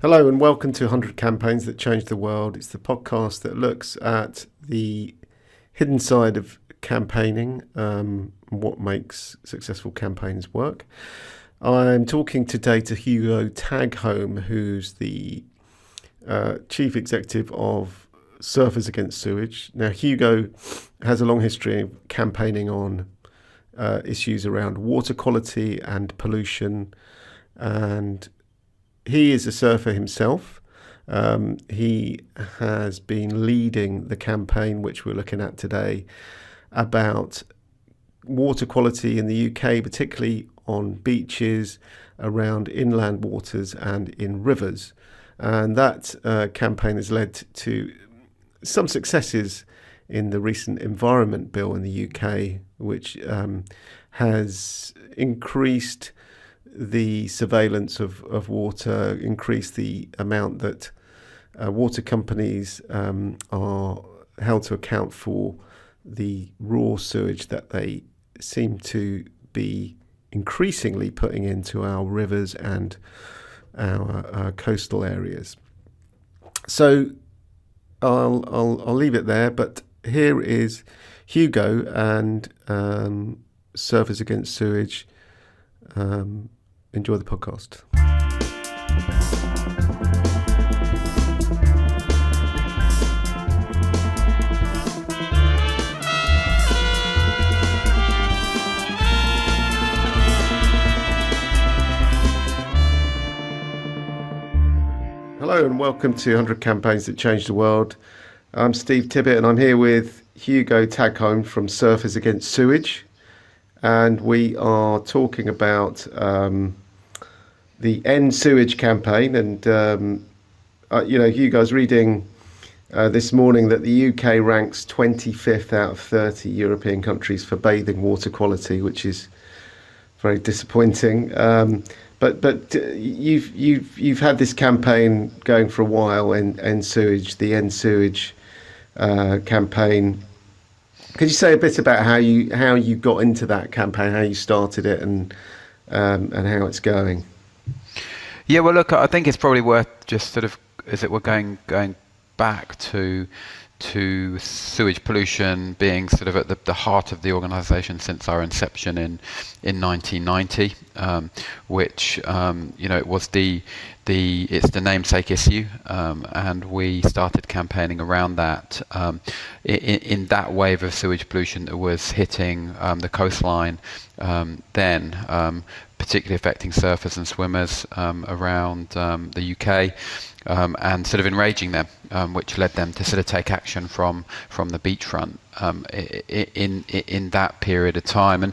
Hello and welcome to 100 Campaigns That Changed the World. It's the podcast that looks at the hidden side of campaigning, what makes successful campaigns work. I'm talking today to Hugo Tagholm, who's the Chief Executive of Surfers Against Sewage. Now, Hugo has a long history of campaigning on issues around water quality and pollution, and he is a surfer himself. He has been leading the campaign, which we're looking at today, about water quality in the UK, particularly on beaches, around inland waters and in rivers. And that campaign has led to some successes in the recent Environment Bill in the UK, which has increased the surveillance of water, increase the amount that water companies are held to account for the raw sewage that they seem to be increasingly putting into our rivers and our coastal areas. So I'll leave it there, but here is Hugo and Surfers Against Sewage. Enjoy the podcast. Hello and welcome to 100 Campaigns That Changed the World. I'm Steve Tibbett and I'm here with Hugo Tagholm from Surfers Against Sewage. And we are talking about the End Sewage campaign. And, Hugo, I was reading this morning that the UK ranks 25th out of 30 European countries for bathing water quality, which is very disappointing. But you've had this campaign going for a while, End Sewage, the End Sewage campaign. Could you say a bit about how you got into that campaign, how you started it, and how it's going? Yeah, well, look, I think it's probably worth just sort of, as it were, going back to sewage pollution being sort of at the heart of the organisation since our inception in 1990, which it was it's the namesake issue, and we started campaigning around that in that wave of sewage pollution that was hitting the coastline then, particularly affecting surfers and swimmers around the UK. And sort of enraging them, which led them to sort of take action from the beachfront in that period of time.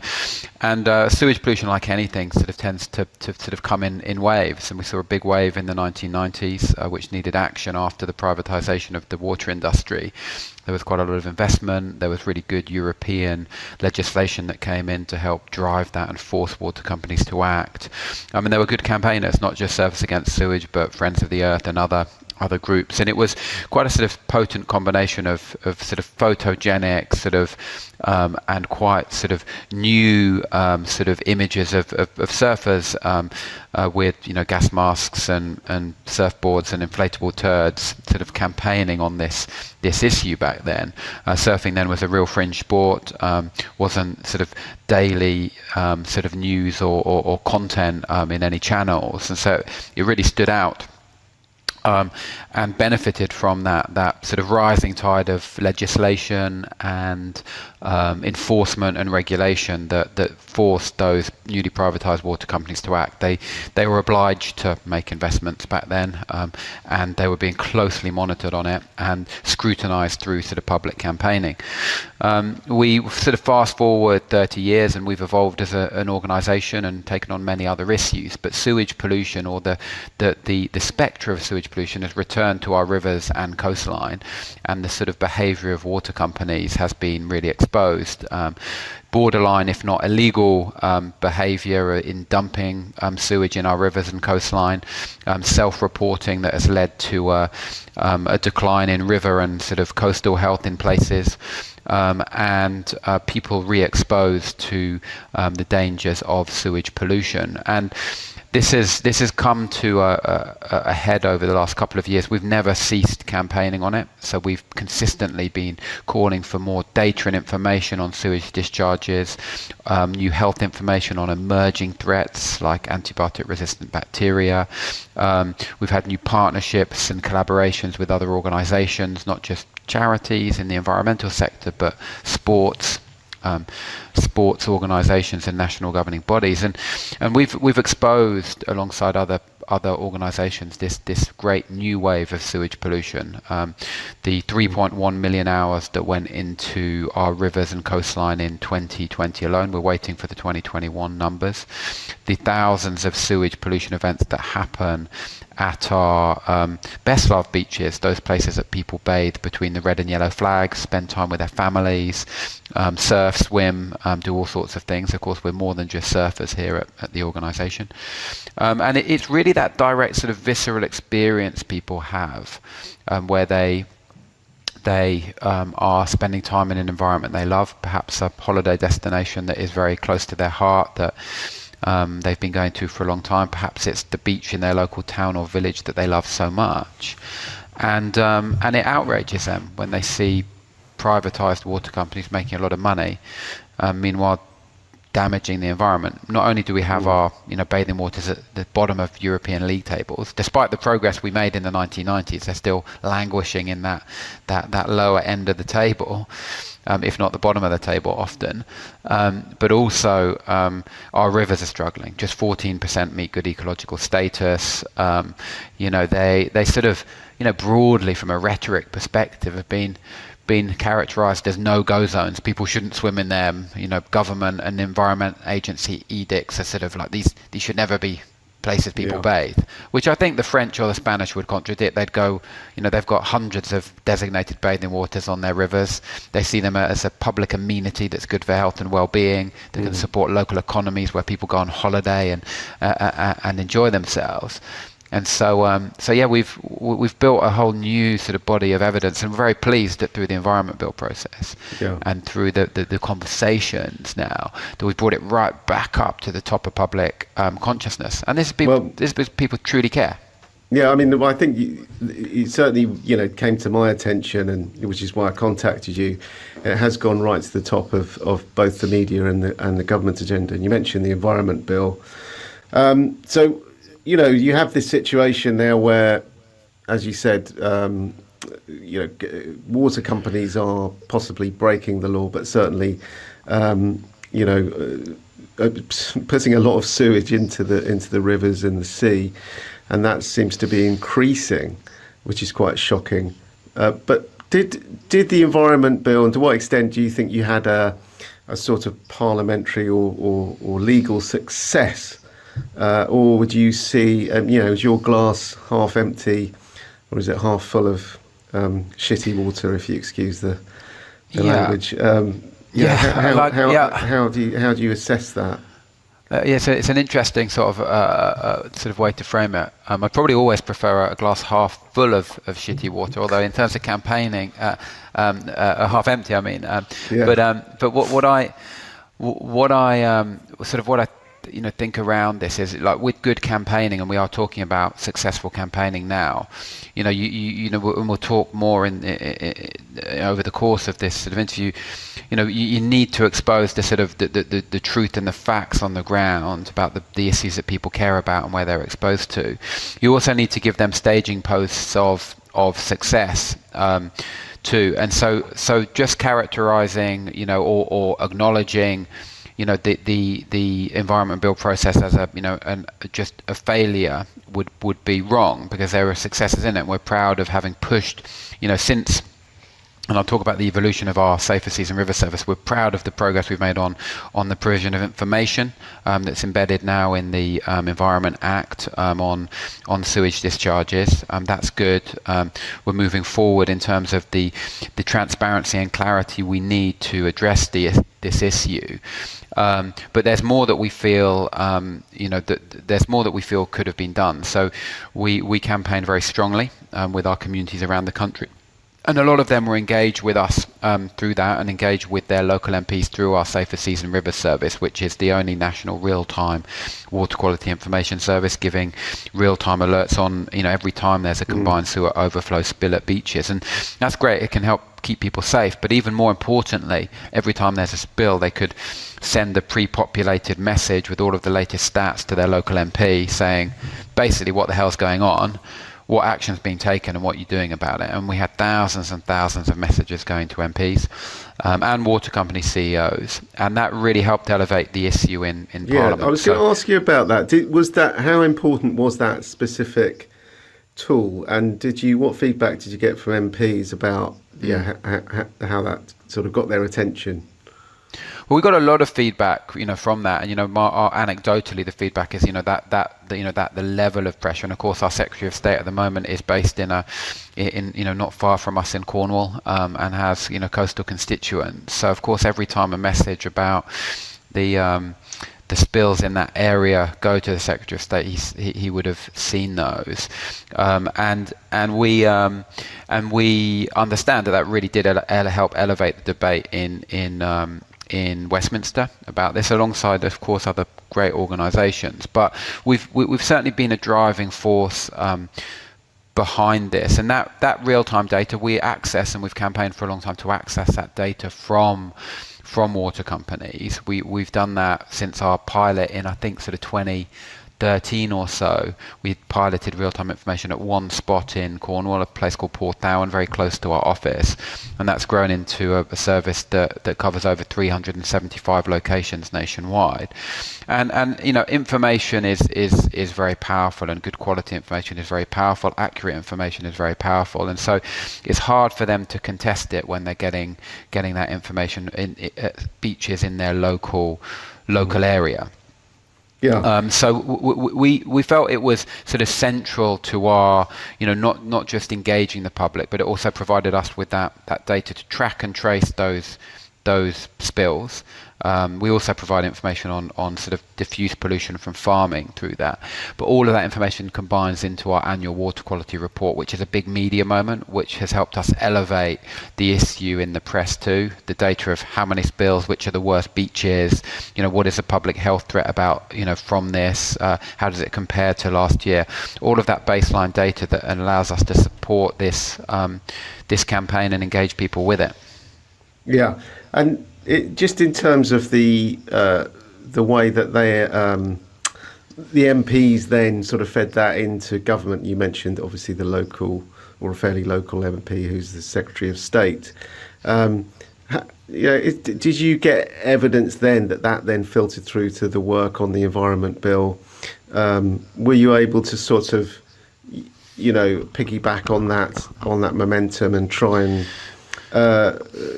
And sewage pollution, like anything, sort of tends to sort of come in waves. And we saw a big wave in the 1990s, which needed action after the privatisation of the water industry. There was quite a lot of investment. There was really good European legislation that came in to help drive that and force water companies to act. I mean, there were good campaigners, not just Surfers Against Sewage, but Friends of the Earth and other groups, and it was quite a sort of potent combination of sort of photogenic sort of and quite sort of new sort of images of surfers with gas masks and surfboards and inflatable turds, sort of campaigning on this issue back then. Surfing then was a real fringe sport, wasn't sort of daily sort of news or content in any channels, and so it really stood out. And benefited from that sort of rising tide of legislation and enforcement and regulation that forced those newly privatised water companies to act. They were obliged to make investments back then, and they were being closely monitored on it and scrutinised through sort of public campaigning. We sort of fast forward 30 years and we've evolved as an organisation and taken on many other issues, but sewage pollution, or the spectre of sewage pollution, has returned to our rivers and coastline, and the sort of behaviour of water companies has been really exposed. Borderline, if not illegal, behaviour in dumping sewage in our rivers and coastline, self-reporting that has led to a decline in river and sort of coastal health in places, and people re-exposed to the dangers of sewage pollution. And this has come to a head over the last couple of years. We've never ceased campaigning on it, so we've consistently been calling for more data and information on sewage discharges, new health information on emerging threats like antibiotic-resistant bacteria. We've had new partnerships and collaborations with other organisations, not just charities in the environmental sector, but sports organisations and national governing bodies, and we've exposed alongside other organisations this great new wave of sewage pollution. The 3.1 million hours that went into our rivers and coastline in 2020 alone. We're waiting for the 2021 numbers. The thousands of sewage pollution events that happen at our best loved beaches, those places that people bathe between the red and yellow flags, spend time with their families, surf, swim, do all sorts of things. Of course, we're more than just surfers here at the organisation. And it's really that direct sort of visceral experience people have where they are spending time in an environment they love, perhaps a holiday destination that is very close to their heart, that they've been going to for a long time. Perhaps it's the beach in their local town or village that they love so much, and it outrages them when they see privatised water companies making a lot of money, meanwhile damaging the environment. Not only do we have our bathing waters at the bottom of European league tables, despite the progress we made in the 1990s, they're still languishing in that lower end of the table. If not the bottom of the table often, but also our rivers are struggling. Just 14% meet good ecological status. They sort of, broadly from a rhetoric perspective have been characterized as no-go zones. People shouldn't swim in them. Government and environment agency edicts are sort of like these should never be places people bathe, which I think the French or the Spanish would contradict. They'd go, they've got hundreds of designated bathing waters on their rivers. They see them as a public amenity that's good for health and well-being, that can support local economies where people go on holiday and enjoy themselves. And so we've built a whole new sort of body of evidence, and we're very pleased that through the Environment Bill process and through the conversations now, that we've brought it right back up to the top of public consciousness. And this is people truly care. Yeah, I mean, I think it certainly, came to my attention, and which is why I contacted you. It has gone right to the top of both the media and the government agenda. And you mentioned the Environment Bill. So, you have this situation now where, as you said, water companies are possibly breaking the law, but certainly, putting a lot of sewage into the rivers and the sea, and that seems to be increasing, which is quite shocking. But did the Environment Bill, and to what extent do you think you had a sort of parliamentary or legal success? Or would you see, is your glass half empty, or is it half full of shitty water, if you excuse the language? How do you assess that? So it's an interesting sort of way to frame it. I'd probably always prefer a glass half full of shitty water, although in terms of campaigning, half empty. I mean, but what I think around this is, like, with good campaigning, and we are talking about successful campaigning now. And we'll talk more over the course of this sort of interview. You need to expose the sort of the truth and the facts on the ground about the issues that people care about and where they're exposed to. You also need to give them staging posts of success too. And so just characterizing, or acknowledging, the Environment Bill process as just a failure would be wrong, because there are successes in it. We're proud of having pushed, since, and I'll talk about the evolution of our Safer Seas and River Service. We're proud of the progress we've made on the provision of information that's embedded now in the Environment Act on sewage discharges. That's good. We're moving forward in terms of the transparency and clarity we need to address this issue. But there's more that we feel, there's more that we feel could have been done. So we campaign very strongly with our communities around the country. And a lot of them were engaged with us through that, and engaged with their local MPs through our Safer Seas and Rivers service, which is the only national real-time water quality information service, giving real-time alerts on, every time there's a combined sewer overflow spill at beaches. And that's great. It can help keep people safe. But even more importantly, every time there's a spill, they could send a pre-populated message with all of the latest stats to their local MP saying basically what the hell's going on, what action's being taken, and what you're doing about it. And we had thousands and thousands of messages going to MPs and water company CEOs, and that really helped elevate the issue in Parliament. I was going to ask you about that. How important was that specific tool, and what feedback did you get from MPs about how that sort of got their attention? Well, we got a lot of feedback, from that, and anecdotally, the feedback is, that the level of pressure, and of course, our Secretary of State at the moment is based in not far from us in Cornwall, and has coastal constituents. So, of course, every time a message about the spills in that area go to the Secretary of State, he would have seen those, and we understand that really did help elevate the debate in Westminster about this, alongside, of course, other great organisations. But we've certainly been a driving force behind this, and that real-time data we access, and we've campaigned for a long time to access that data from water companies. We've done that since our pilot in, I think, sort of 2013 or so. We piloted real-time information at one spot in Cornwall, a place called Porthowan, very close to our office, and that's grown into a service that covers over 375 locations nationwide. And information is very powerful, and good quality information is very powerful. Accurate information is very powerful, and so it's hard for them to contest it when they're getting that information at beaches in their local area. Yeah. So we felt it was sort of central to our, not just engaging the public, but it also provided us with that data to track and trace those spills. We also provide information on sort of diffuse pollution from farming through that. But all of that information combines into our annual water quality report, which is a big media moment, which has helped us elevate the issue in the press too. The data of how many spills, which are the worst beaches, what is the public health threat about, from this, how does it compare to last year? All of that baseline data that allows us to support this campaign and engage people with it. Yeah, and just in terms of the way that the MPs then sort of fed that into government. You mentioned obviously the local, or a fairly local MP who's the Secretary of State. Did you get evidence then that then filtered through to the work on the Environment Bill? Were you able to sort of, piggyback on that momentum and try and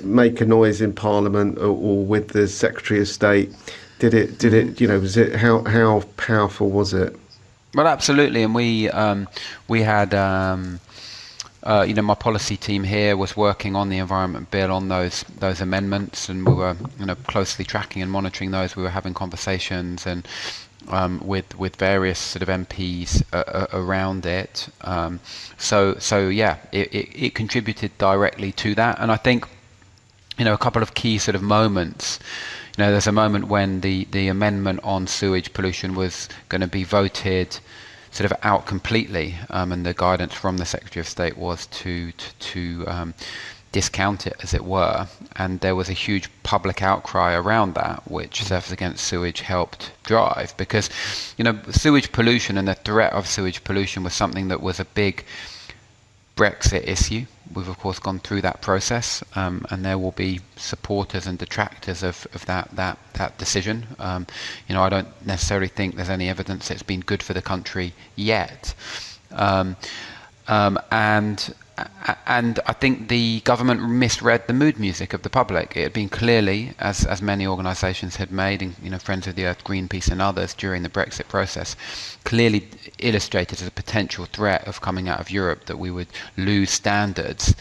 make a noise in Parliament or with the Secretary of State? Did it was it, how powerful was it? Well, absolutely. And we had my policy team here was working on the Environment Bill, on those amendments, and we were closely tracking and monitoring those. We were having conversations and with various sort of MPs around it. So yeah, it contributed directly to that. And I think, a couple of key sort of moments. There's a moment when the amendment on sewage pollution was going to be voted sort of out completely, and the guidance from the Secretary of State was to discount it, as it were, and there was a huge public outcry around that, which Surfers Against Sewage helped drive, because sewage pollution and the threat of sewage pollution was something that was a big Brexit issue. We've of course gone through that process, and there will be supporters and detractors of that decision. I don't necessarily think there's any evidence it's been good for the country yet, and I think the government misread the mood music of the public. It had been clearly, as many organisations had made, and Friends of the Earth, Greenpeace and others during the Brexit process, clearly illustrated as a potential threat of coming out of Europe, that we would lose standards.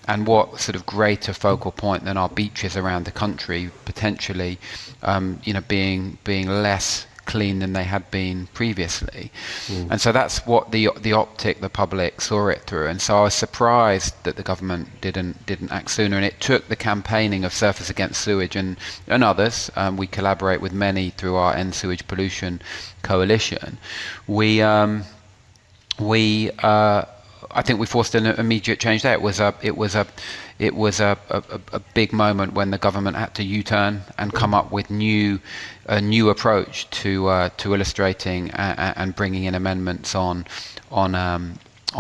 And what sort of greater focal point than our beaches around the country potentially being less clean than they had been previously. And so that's what the optic the public saw it through. And so I was surprised that the government didn't act sooner. And it took the campaigning of Surfers Against Sewage and others. We collaborate with many through our End Sewage Pollution coalition. I think we forced an immediate change there. It was a big moment when the government had to U-turn and come up with a new approach to illustrating and bringing in amendments on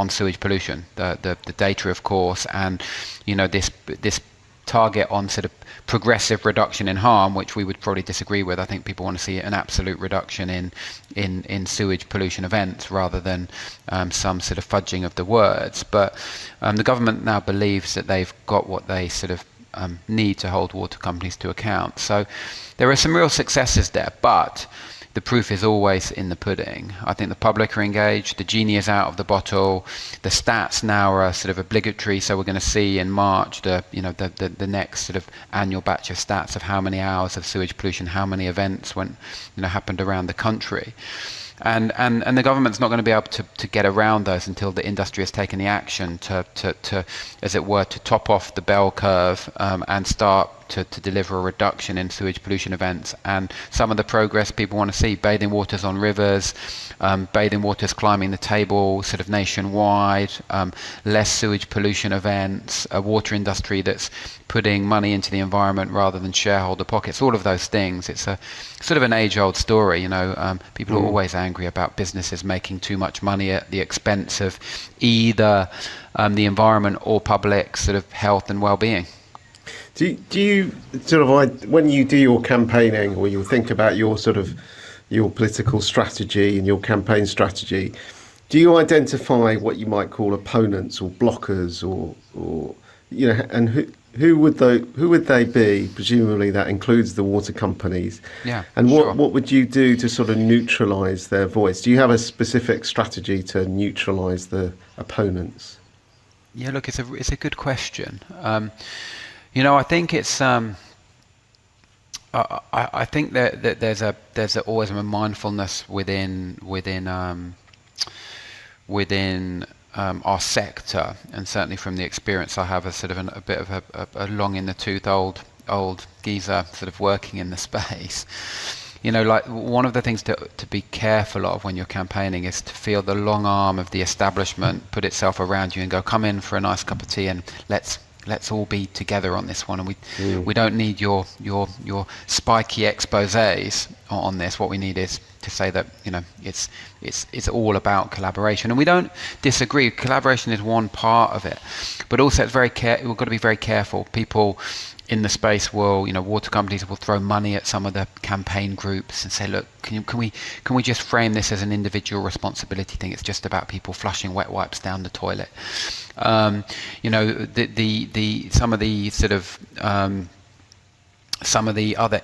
sewage pollution. The data, of course, and this target on sort of progressive reduction in harm, which we would probably disagree with. I think people want to see an absolute reduction in sewage pollution events rather than some sort of fudging of the words. But the government now believes that they've got what they sort of need to hold water companies to account. So there are some real successes there, but the proof is always in the pudding. I think the public are engaged, the genie is out of the bottle, the stats now are sort of obligatory, so we're going to see in March the next sort of annual batch of stats of how many hours of sewage pollution, how many events happened around the country. And the government's not going to be able to get around those until the industry has taken the action to as it were, to top off the bell curve and start to deliver a reduction in sewage pollution events. And some of the progress people want to see: bathing waters on rivers, bathing waters climbing the table sort of nationwide, less sewage pollution events, a water industry that's putting money into the environment rather than shareholder pockets, all of those things. It's a sort of an age-old story, people are always angry about businesses making too much money at the expense of either the environment or public sort of health and well-being. Do you sort of, when you do your campaigning, or you think about your political strategy and your campaign strategy, do you identify what you might call opponents or blockers, or and who would they be? Presumably that includes the water companies. Yeah. And sure. what would you do to sort of neutralise their voice? Do you have a specific strategy to neutralise the opponents? Yeah, look, it's a good question. I think it's I think that there's always a mindfulness within our sector, and certainly from the experience I have as sort of a bit of a long in the tooth old geezer sort of working in the space. Like one of the things to be careful of when you're campaigning is to feel the long arm of the establishment put itself around you and go, come in for a nice cup of tea and let's all be together on this one, and we don't need your spiky exposés on this. What we need is to say that it's all about collaboration, and we don't disagree. Collaboration is one part of it, but also it's we've got to be very careful. People in the space will, water companies will throw money at some of the campaign groups and say, look, can we just frame this as an individual responsibility thing? It's just about people flushing wet wipes down the toilet. Some of the other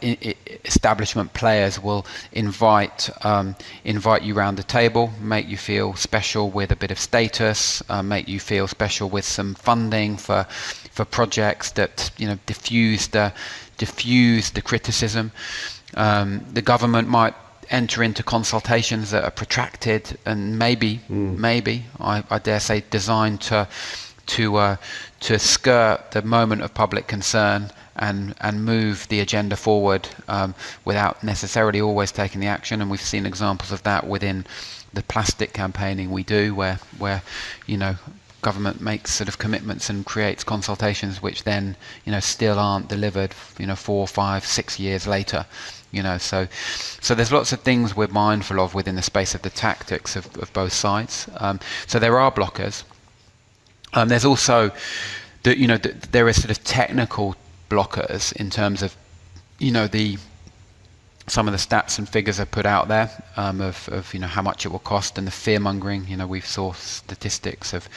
establishment players will invite you round the table, make you feel special with a bit of status, make you feel special with some funding for projects that diffuse the criticism. The government might enter into consultations that are protracted and maybe I dare say designed to skirt the moment of public concern and move the agenda forward without necessarily always taking the action. And we've seen examples of that within the plastic campaigning we do, where government makes sort of commitments and creates consultations which then still aren't delivered 4, 5, 6 years later. So there's lots of things we're mindful of within the space of the tactics of both sides. So there are blockers. There's also there is sort of technical blockers in terms of some of the stats and figures are put out there of how much it will cost, and the fear mongering. We saw statistics of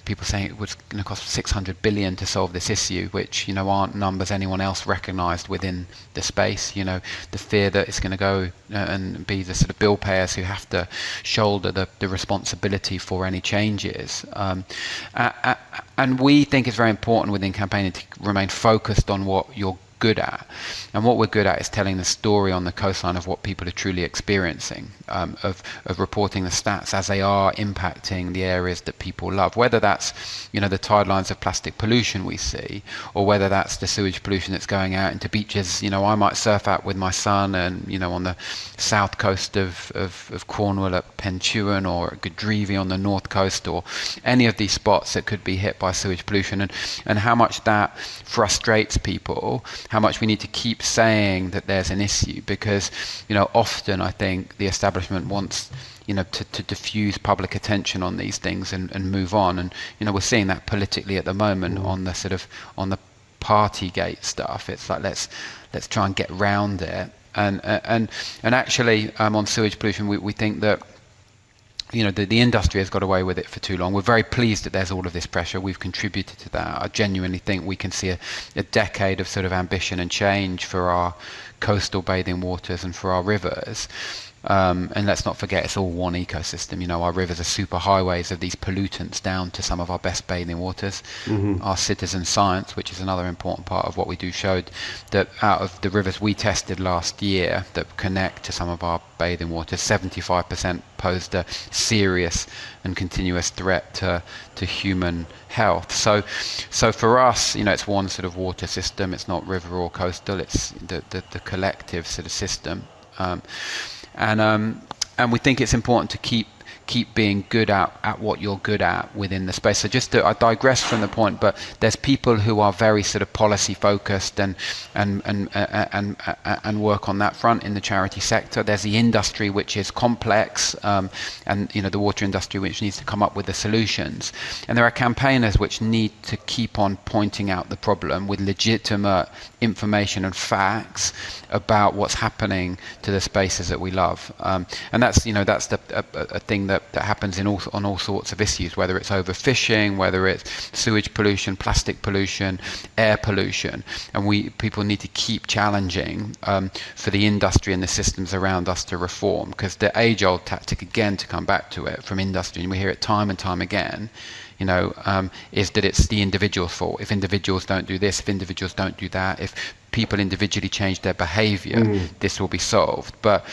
people saying it was going to cost 600 billion to solve this issue, which aren't numbers anyone else recognised within the space. The fear that it's going to go and be the sort of bill payers who have to shoulder the responsibility for any changes. And we think it's very important within campaigning to remain focused on what you're good at. And what we're good at is telling the story on the coastline of what people are truly experiencing, of reporting the stats as they are impacting the areas that people love, whether that's, you know, the tide lines of plastic pollution we see, or whether that's the sewage pollution that's going out into beaches. You know, I might surf out with my son and, you know, on the south coast of Cornwall at Pentuan, or at Godrevy on the north coast, or any of these spots that could be hit by sewage pollution, and how much that frustrates people, how much we need to keep saying that there's an issue, because, you know, often I think the establishment wants, you know, to diffuse public attention on these things and move on. And, you know, we're seeing that politically at the moment on the sort of, on the Partygate stuff. It's like, let's try and get round it. And actually, on sewage pollution, we think that, you know, the industry has got away with it for too long. We're very pleased that there's all of this pressure. We've contributed to that. I genuinely think we can see a decade of sort of ambition and change for our coastal bathing waters and for our rivers. And let's not forget, it's all one ecosystem. You know, our rivers are super highways of these pollutants down to some of our best bathing waters. Our citizen science, which is another important part of what we do, showed that out of the rivers we tested last year that connect to some of our bathing waters, 75% posed a serious and continuous threat to human health. So for us, you know, it's one sort of water system. It's not river or coastal. It's the collective sort of system. And we think it's important to keep being good at what you're good at within the space. So I digress from the point, but there's people who are very sort of policy focused and work on that front in the charity sector. There's the industry, which is complex, and, you know, the water industry, which needs to come up with the solutions. And there are campaigners which need to keep on pointing out the problem with legitimate information and facts about what's happening to the spaces that we love. And that's, you know, that's a thing that happens on all sorts of issues, whether it's overfishing, whether it's sewage pollution, plastic pollution, air pollution. And people need to keep challenging for the industry and the systems around us to reform, because the age-old tactic, again, to come back to it from industry, and we hear it time and time again, you know, is that it's the individual's fault. If individuals don't do this, if individuals don't do that, if people individually change their behavior, this will be solved. But,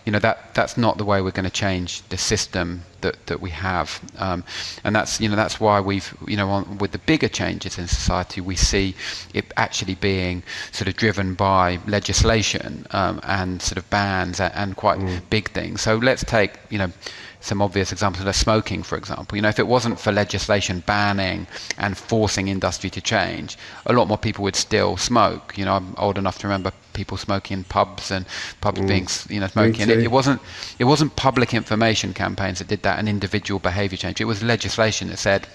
you know, that's not the way we're going to change the system that we have. And that's, you know, that's why we've, you know, with the bigger changes in society, we see it actually being sort of driven by legislation and sort of bans and quite big things. So let's take, you know, some obvious examples of smoking, for example. You know, if it wasn't for legislation banning and forcing industry to change, a lot more people would still smoke. You know, I'm old enough to remember people smoking in pubs and pubs being, you know, smoking. It wasn't public information campaigns that did that and individual behaviour change. It was legislation that said,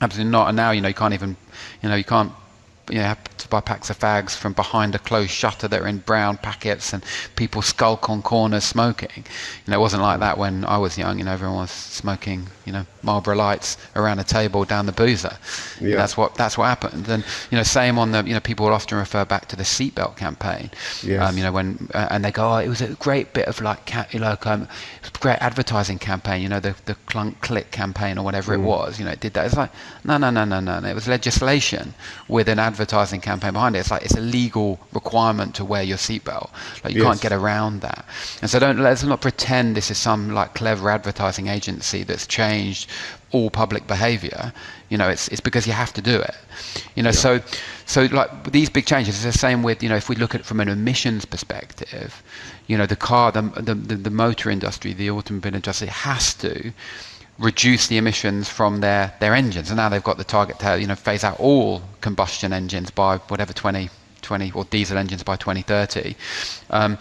absolutely not. And now, you know, you can't have to buy packs of fags from behind a closed shutter that are in brown packets, and people skulk on corners smoking. You know, it wasn't like that when I was young. You know, everyone was smoking, you know, Marlboro Lights around a table down the boozer. That's what happened. And, you know, same on the, you know, people will often refer back to the seatbelt campaign. You know, when and they go, oh, it was a great bit of great advertising campaign. You know, the clunk click campaign or whatever it was. You know, it did that. It's like no. It was legislation with an advertising campaign behind it. It's like it's a legal requirement to wear your seatbelt. Like you can't get around that. And so let's not pretend this is some like clever advertising agency that's changed all public behaviour. You know, it's because you have to do it. You know, so like these big changes, it's the same with, you know, if we look at it from an emissions perspective, you know, the motor industry, the automobile industry has to reduce the emissions from their engines, and now they've got the target to, you know, phase out all combustion engines by whatever 20 or diesel engines by 2030, and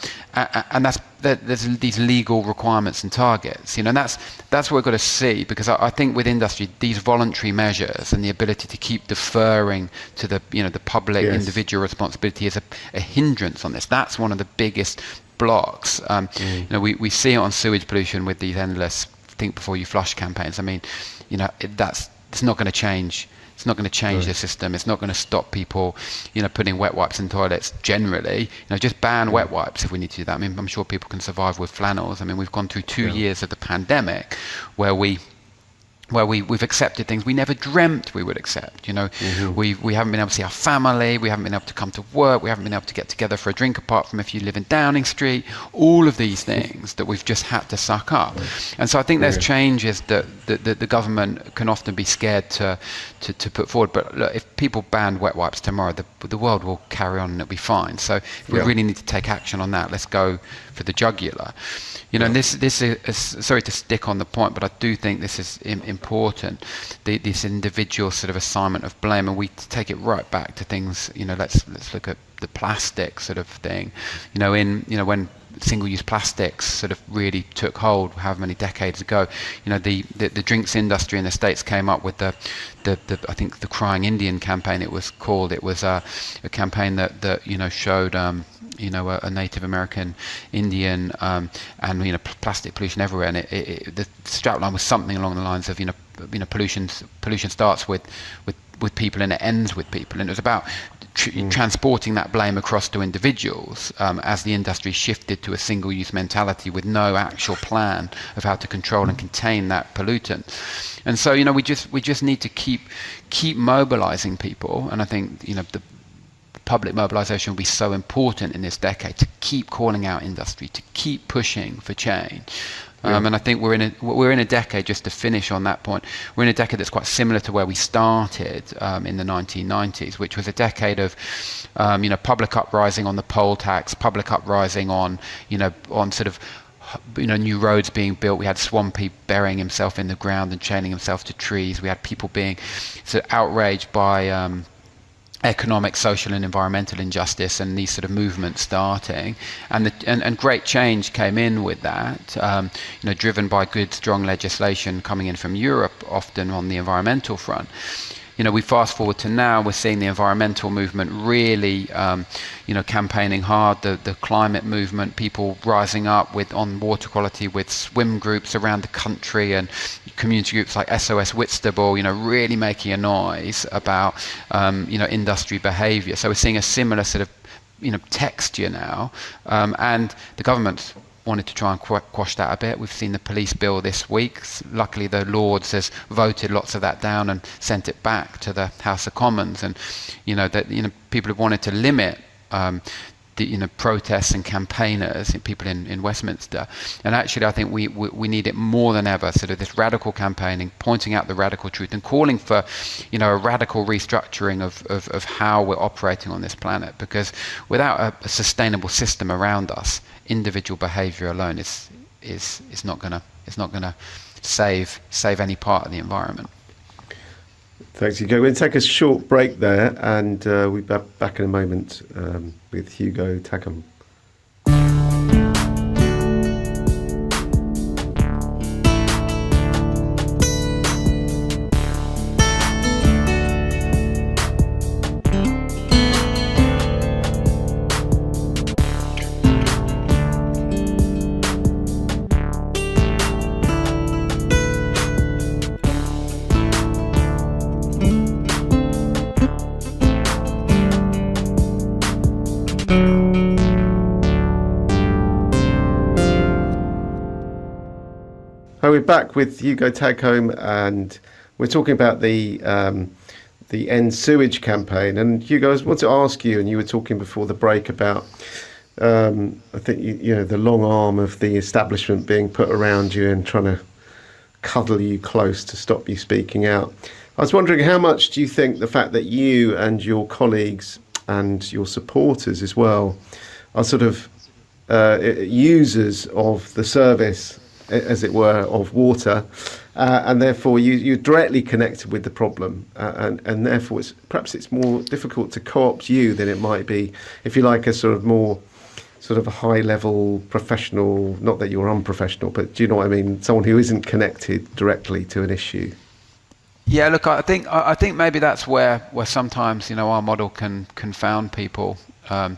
there's these legal requirements and targets, you know, and that's what we've got to see, because I think with industry, these voluntary measures and the ability to keep deferring to the, you know, the public individual responsibility is a hindrance on this. That's one of the biggest blocks. You know, we see it on sewage pollution with these endless think before you flush campaigns. I mean, you know, it's not going to change. It's not going to change the system. It's not going to stop people, you know, putting wet wipes in toilets generally. You know, just ban wet wipes if we need to do that. I mean, I'm sure people can survive with flannels. I mean, we've gone through 2 years of the pandemic where we where we've accepted things we never dreamt we would accept. We haven't been able to see our family, we haven't been able to come to work, we haven't been able to get together for a drink, apart from if you live in Downing Street. All of these things that we've just had to suck up. And so I think there's changes that the government can often be scared to put forward. But look, if people ban wet wipes tomorrow, the world will carry on and it'll be fine. So if we really need to take action on that, let's go for the jugular. And this is, sorry to stick on the point, but I do think this is important. This individual sort of assignment of blame, and we take it right back to things. Let's look at the plastic sort of thing. When single-use plastics sort of really took hold, however many decades ago, the drinks industry in the States came up with the I think the Crying Indian campaign. It was called. It was a campaign that showed. A Native American Indian and plastic pollution everywhere, and the strapline was something along the lines of pollution starts with people and it ends with people, and it was about transporting that blame across to individuals as the industry shifted to a single-use mentality with no actual plan of how to control and contain that pollutant. And so we just need to keep mobilizing people, and I think the public mobilization will be so important in this decade to keep calling out industry, to keep pushing for change. And I think we're in a decade, just to finish on that point, we're in a decade that's quite similar to where we started in the 1990s, which was a decade of public uprising on the poll tax, public uprising on sort of new roads being built. We had Swampy burying himself in the ground and chaining himself to trees. We had people being sort of outraged by economic, social and environmental injustice, and these sort of movements starting, and great change came in with that, driven by good, strong legislation coming in from Europe, often on the environmental front. We fast forward to now, we're seeing the environmental movement really, campaigning hard, the climate movement, people rising up on water quality with swim groups around the country, and community groups like SOS Whitstable, really making a noise about, industry behaviour. So we're seeing a similar sort of, texture now, and the government's wanted to try and quash that a bit. We've seen the police bill this week. Luckily, the Lords has voted lots of that down and sent it back to the House of Commons. And people have wanted to limit the protests and campaigners, people in Westminster. And actually, I think we need it more than ever. Sort of this radical campaigning, pointing out the radical truth, and calling for a radical restructuring of how we're operating on this planet. Because without a sustainable system around us, individual behaviour alone is not gonna save any part of the environment. Thanks, Hugo. We're going to take a short break there, and we'll be back in a moment with Hugo Tagholm. We're back with Hugo Tagholm, and we're talking about the End Sewage campaign. And Hugo, I want to ask you, and you were talking before the break about, I think the long arm of the establishment being put around you and trying to cuddle you close to stop you speaking out. I was wondering, how much do you think the fact that you and your colleagues and your supporters as well are sort of users of the service, as it were, of water, and therefore you're directly connected with the problem, and therefore it's more difficult to co-opt you than it might be if you like a sort of more sort of a high level professional, not that you're unprofessional, but do you know what I mean, someone who isn't connected directly to an issue. Yeah, look, I think maybe that's where sometimes our model can confound people. the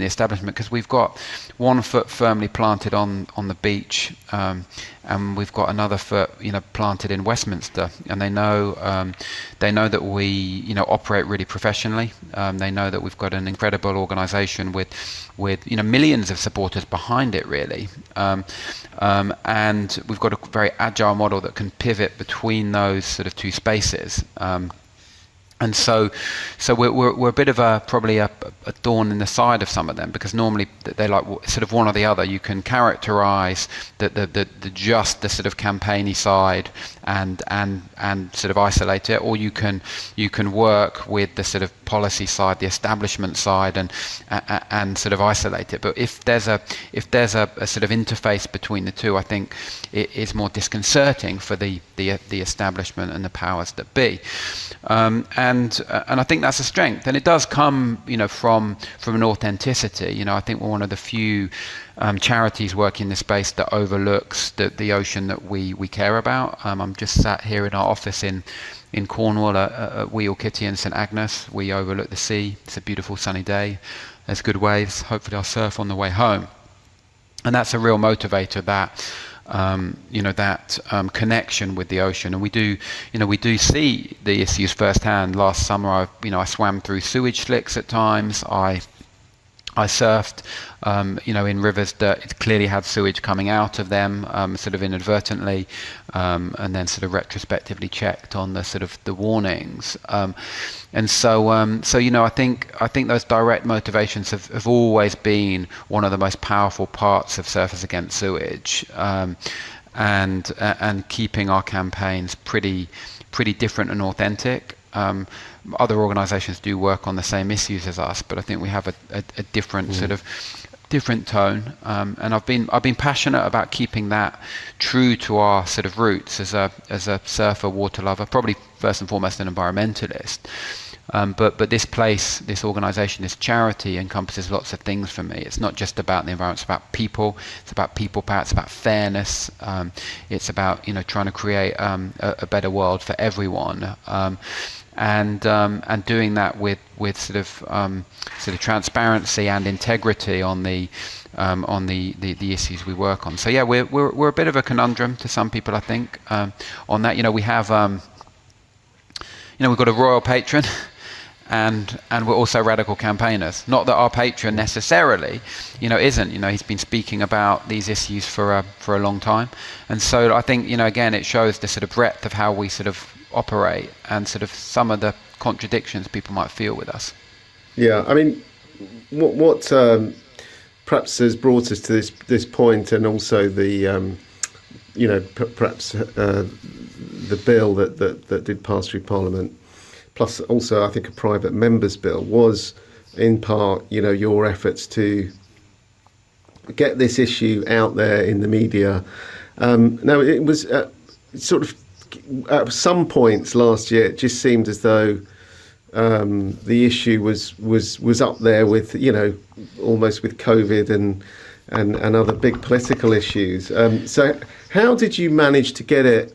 establishment, because we've got one foot firmly planted on the beach, and we've got another foot, planted in Westminster, and they know that we, operate really professionally. They know that we've got an incredible organisation with millions of supporters behind it, really, and we've got a very agile model that can pivot between those sort of two spaces. And so we're a bit of probably a thorn in the side of some of them, because normally they like sort of one or the other. You can characterise the sort of campaigny side and sort of isolate it, or you can work with the sort of policy side, the establishment side, and sort of isolate it. But if there's a sort of interface between the two, I think it is more disconcerting for the establishment and the powers that be. And I think that's a strength, and it does come, from an authenticity. I think we're one of the few charities working in the space that overlooks the ocean that we care about. I'm just sat here in our office in Cornwall at Wheel Kitty and St Agnes. We overlook the sea. It's a beautiful sunny day. There's good waves. Hopefully I'll surf on the way home, and that's a real motivator. That connection with the ocean, and we do see the issues firsthand. Last summer, I swam through sewage slicks at times. I surfed, in rivers that clearly had sewage coming out of them, sort of inadvertently, and then sort of retrospectively checked on the sort of the warnings. And so I think those direct motivations have always been one of the most powerful parts of Surfers Against Sewage, and keeping our campaigns pretty different and authentic. Other organisations do work on the same issues as us, but I think we have a different sort of different tone. And I've been passionate about keeping that true to our sort of roots as a surfer, water lover, probably first and foremost an environmentalist. But this organisation, this charity encompasses lots of things for me. It's not just about the environment, it's about people. It's about people power, it's about fairness. It's about trying to create a better world for everyone. And doing that with sort of transparency and integrity on the issues we work on. So yeah, we're a bit of a conundrum to some people, I think, on that. We have we've got a royal patron, and we're also radical campaigners. Not that our patron necessarily isn't. He's been speaking about these issues for a long time, and so I think again it shows the sort of breadth of how we sort of operate and sort of some of the contradictions people might feel with us. Yeah, I mean, what perhaps has brought us to this point, and also the perhaps the bill that did pass through Parliament, plus also I think a private member's bill, was in part your efforts to get this issue out there in the media. Now it was sort of at some points last year, it just seemed as though the issue was up there with almost with COVID and other big political issues. So how did you manage to get it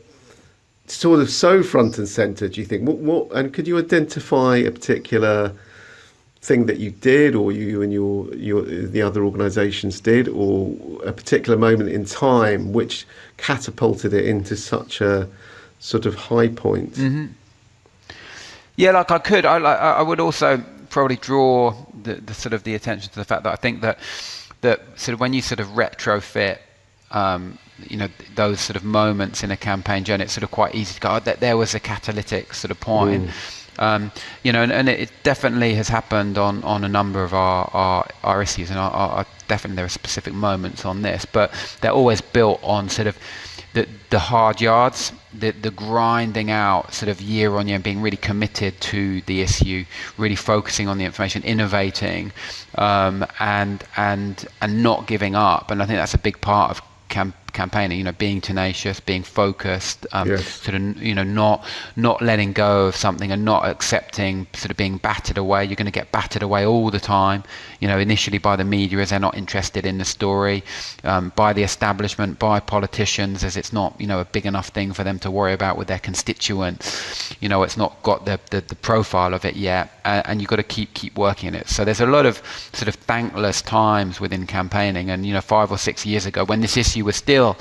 sort of so front and centre, do you think? What and could you identify a particular thing that you did, or you and the other organisations did, or a particular moment in time which catapulted it into such a sort of high point? Mm-hmm. Yeah, like I would also probably draw the sort of the attention to the fact that I think that sort of when you sort of retrofit those sort of moments in a campaign journey, it's sort of quite easy to go, that there was a catalytic sort of point. And it definitely has happened on a number of our issues, and definitely there are specific moments on this, but they're always built on sort of the hard yards, the grinding out sort of year on year, and being really committed to the issue, really focusing on the information, innovating, and not giving up. And I think that's a big part of campaigning, being tenacious, being focused, Yes. sort of, not letting go of something and not accepting sort of being battered away. You're going to get battered away all the time, initially by the media as they're not interested in the story, by the establishment, by politicians as it's not, a big enough thing for them to worry about with their constituents. It's not got the profile of it yet, and you've got to keep working it. So there's a lot of sort of thankless times within campaigning, and 5 or 6 years ago when this issue was still,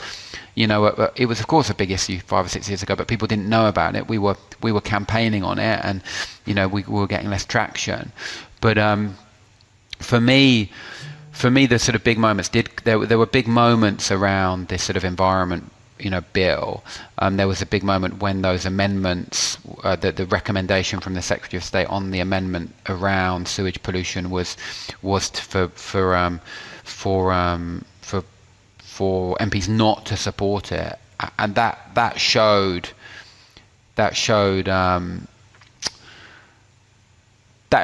it was of course a big issue 5 or 6 years ago, but people didn't know about it. We were campaigning on it, and we were getting less traction. But for me, the sort of big moments there were big moments around this sort of environment bill. There was a big moment when those amendments, the recommendation from the Secretary of State on the amendment around sewage pollution was for MPs not to support it, and that showed that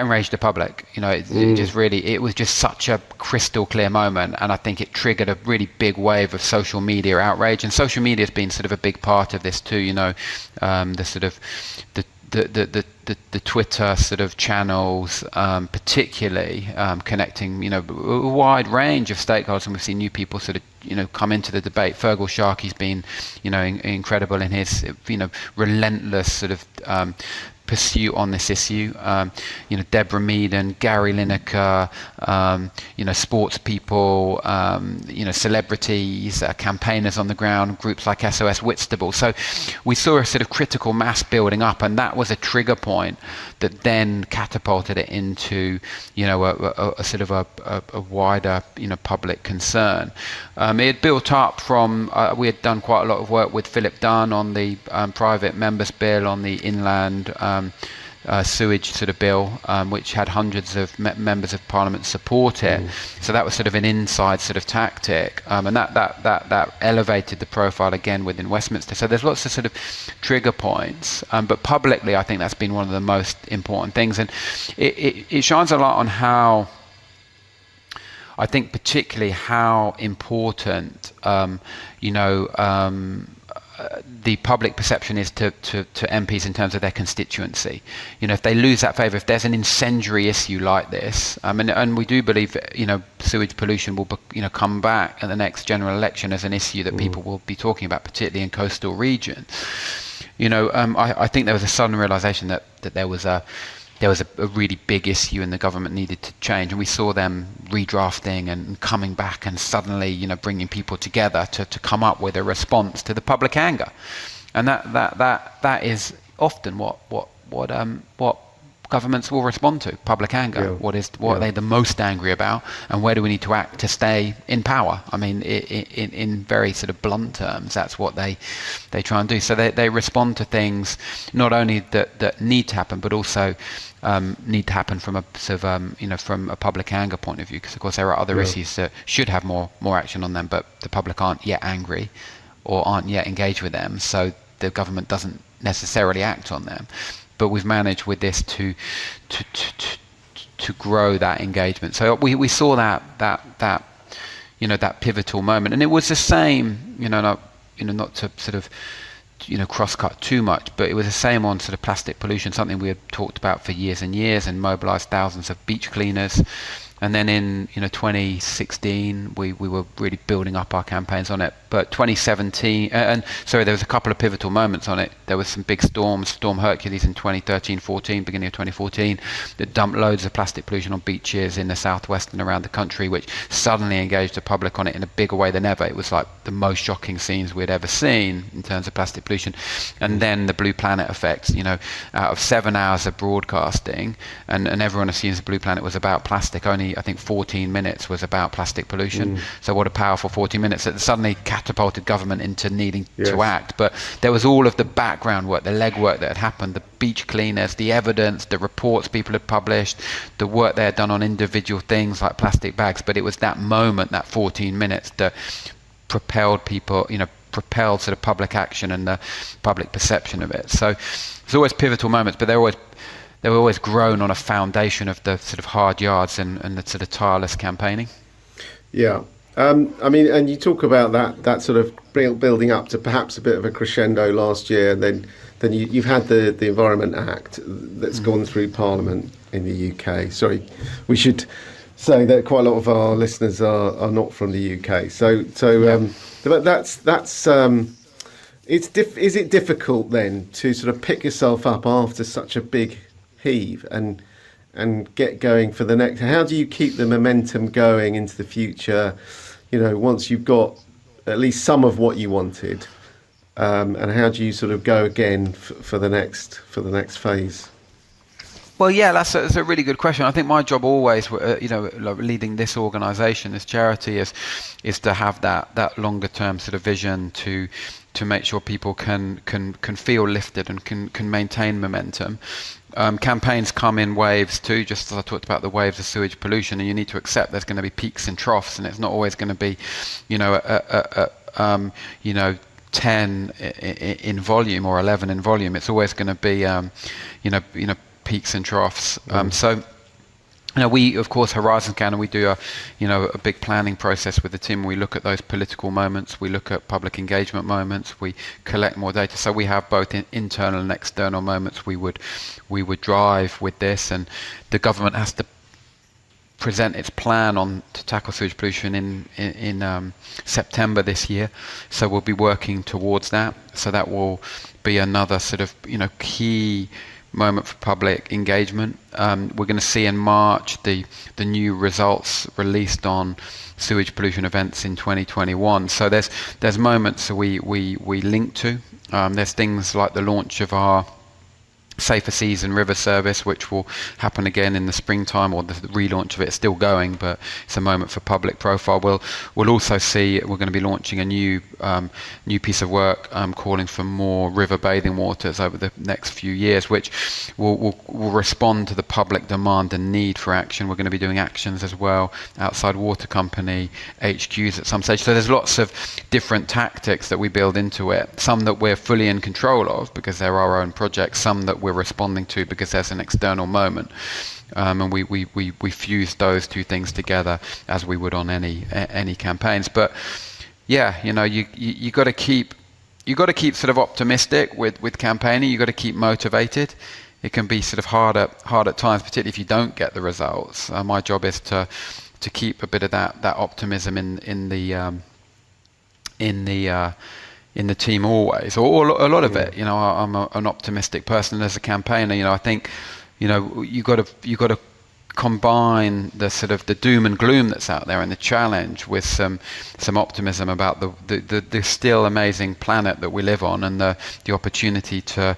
enraged the public. It was just such a crystal clear moment, and I think it triggered a really big wave of social media outrage. And social media has been sort of a big part of this too. The sort of the Twitter sort of channels, particularly connecting, a wide range of stakeholders, and we've seen new people sort of, come into the debate. Fergal Sharkey's been, incredible in his, relentless sort of pursuit on this issue. Deborah Mead and Gary Lineker, sports people, celebrities, campaigners on the ground, groups like SOS Whitstable. So we saw a sort of critical mass building up, and that was a trigger point that then catapulted it into, a sort of a wider, public concern. It had built up from, we had done quite a lot of work with Philip Dunn on the private members bill, on the inland sewage sort of bill, which had hundreds of members of parliament support it. So that was sort of an inside sort of tactic, and that elevated the profile again within Westminster. So there's lots of sort of trigger points, but publicly I think that's been one of the most important things, and it shines a light on how, I think particularly how important the public perception is to MPs in terms of their constituency. If they lose that favour, if there's an incendiary issue like this, and we do believe sewage pollution will come back at the next general election as an issue that people will be talking about, particularly in coastal regions. I think there was a sudden realisation that there was a really big issue and the government needed to change, and we saw them redrafting and coming back and suddenly bringing people together to come up with a response to the public anger, and that is often what governments will respond to: public anger. What are they the most angry about, and where do we need to act to stay in power? I mean, in very sort of blunt terms, that's what they try and do. So they respond to things not only that need to happen, but also need to happen from a sort of from a public anger point of view, because of course there are other issues that should have more action on them, but the public aren't yet angry or aren't yet engaged with them, so the government doesn't necessarily act on them. But we've managed with this to grow that engagement. So we saw that pivotal moment, and it was the same, not to sort of cross-cut too much, but it was the same on sort of plastic pollution, something we had talked about for years and years, and mobilised thousands of beach cleaners. And then in 2016 we were really building up our campaigns on it. But 2017 there was a couple of pivotal moments on it. There was some big storms, Storm Hercules in 2013-14, beginning of 2014, that dumped loads of plastic pollution on beaches in the southwest and around the country, which suddenly engaged the public on it in a bigger way than ever. It was like the most shocking scenes we'd ever seen in terms of plastic pollution. And then the Blue Planet effects, out of 7 hours of broadcasting, and everyone assumes the Blue Planet was about plastic, only I think 14 minutes was about plastic pollution. So what a powerful 14 minutes that suddenly catapulted government into needing to act. But there was all of the background work, the legwork that had happened, the beach cleaners, the evidence, the reports people had published, the work they had done on individual things like plastic bags. But it was that moment, that 14 minutes, that propelled people, propelled sort of public action and the public perception of it. So there's always pivotal moments, but they were always grown on a foundation of the sort of hard yards and the sort of tireless campaigning. Yeah. I mean, and you talk about that sort of building up to perhaps a bit of a crescendo last year, and then you've had the Environment Act that's gone through Parliament in the UK. Sorry, we should say that quite a lot of our listeners are not from the UK. But is it difficult then to sort of pick yourself up after such a big heave and get going for the next? How do you keep the momentum going into the future? Once you've got at least some of what you wanted, and how do you sort of go again for the next phase? Well, yeah, that's a really good question. I think my job always, like leading this organisation, this charity, is to have that longer term sort of vision to make sure people can feel lifted and can maintain momentum. Campaigns come in waves too, just as I talked about the waves of sewage pollution, and you need to accept there's going to be peaks and troughs, and it's not always going to be, 10 in volume or 11 in volume. It's always going to be, peaks and troughs. So we, of course, Horizon Scan, and we do a big planning process with the team. We look at those political moments, we look at public engagement moments, we collect more data. So we have both internal and external moments we would drive with this, and the government has to present its plan to tackle sewage pollution in September this year. So we'll be working towards that. So that will be another sort of key moment for public engagement. We're going to see in March the new results released on sewage pollution events in 2021. So there's moments that we link to. There's things like the launch of our Safer Seas and River Service, which will happen again in the springtime, or the relaunch of it is still going, but it's a moment for public profile. We'll also see, we're going to be launching a new piece of work calling for more river bathing waters over the next few years, which will respond to the public demand and need for action. We're going to be doing actions as well outside water company HQs at some stage. So there's lots of different tactics that we build into it, some that we're fully in control of because they're our own projects, some that we're responding to because there's an external moment, and we fuse those two things together as we would on any campaigns. But yeah, you got to keep sort of optimistic with campaigning. You got to keep motivated. It can be sort of hard at times, particularly if you don't get the results. My job is to keep a bit of that optimism in the team always, or a lot of it. I'm an optimistic person as a campaigner. I think you got to combine the sort of the doom and gloom that's out there and the challenge with some optimism about the still amazing planet that we live on, and the opportunity to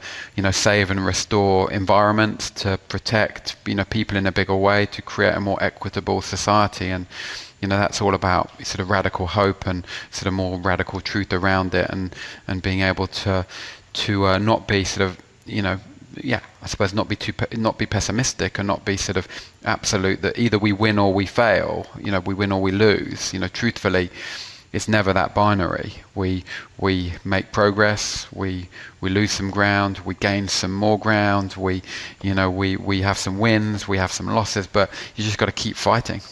save and restore environments, to protect people in a bigger way, to create a more equitable society. And that's all about sort of radical hope and sort of more radical truth around it, and being able to not be sort of I suppose not be pessimistic, and not be sort of absolute that either we win or we fail. We win or we lose. Truthfully, it's never that binary. We make progress. We lose some ground. We gain some more ground. We have some wins. We have some losses. But you just got to keep fighting.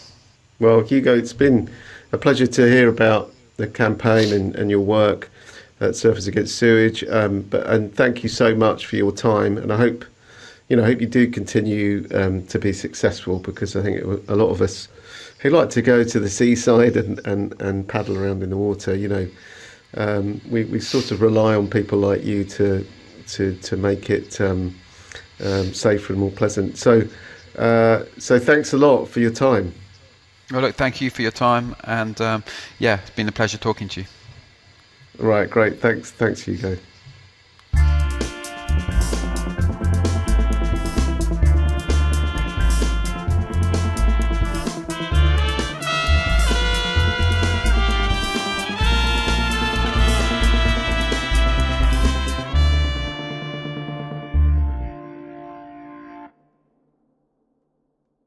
Well, Hugo, it's been a pleasure to hear about the campaign and your work at Surfers Against Sewage. And thank you so much for your time. And I hope you do continue to be successful, because I think a lot of us who like to go to the seaside and paddle around in the water, we sort of rely on people like you to make it safer and more pleasant. So thanks a lot for your time. Well, look, thank you for your time, and it's been a pleasure talking to you. All right, great. Thanks, Hugo.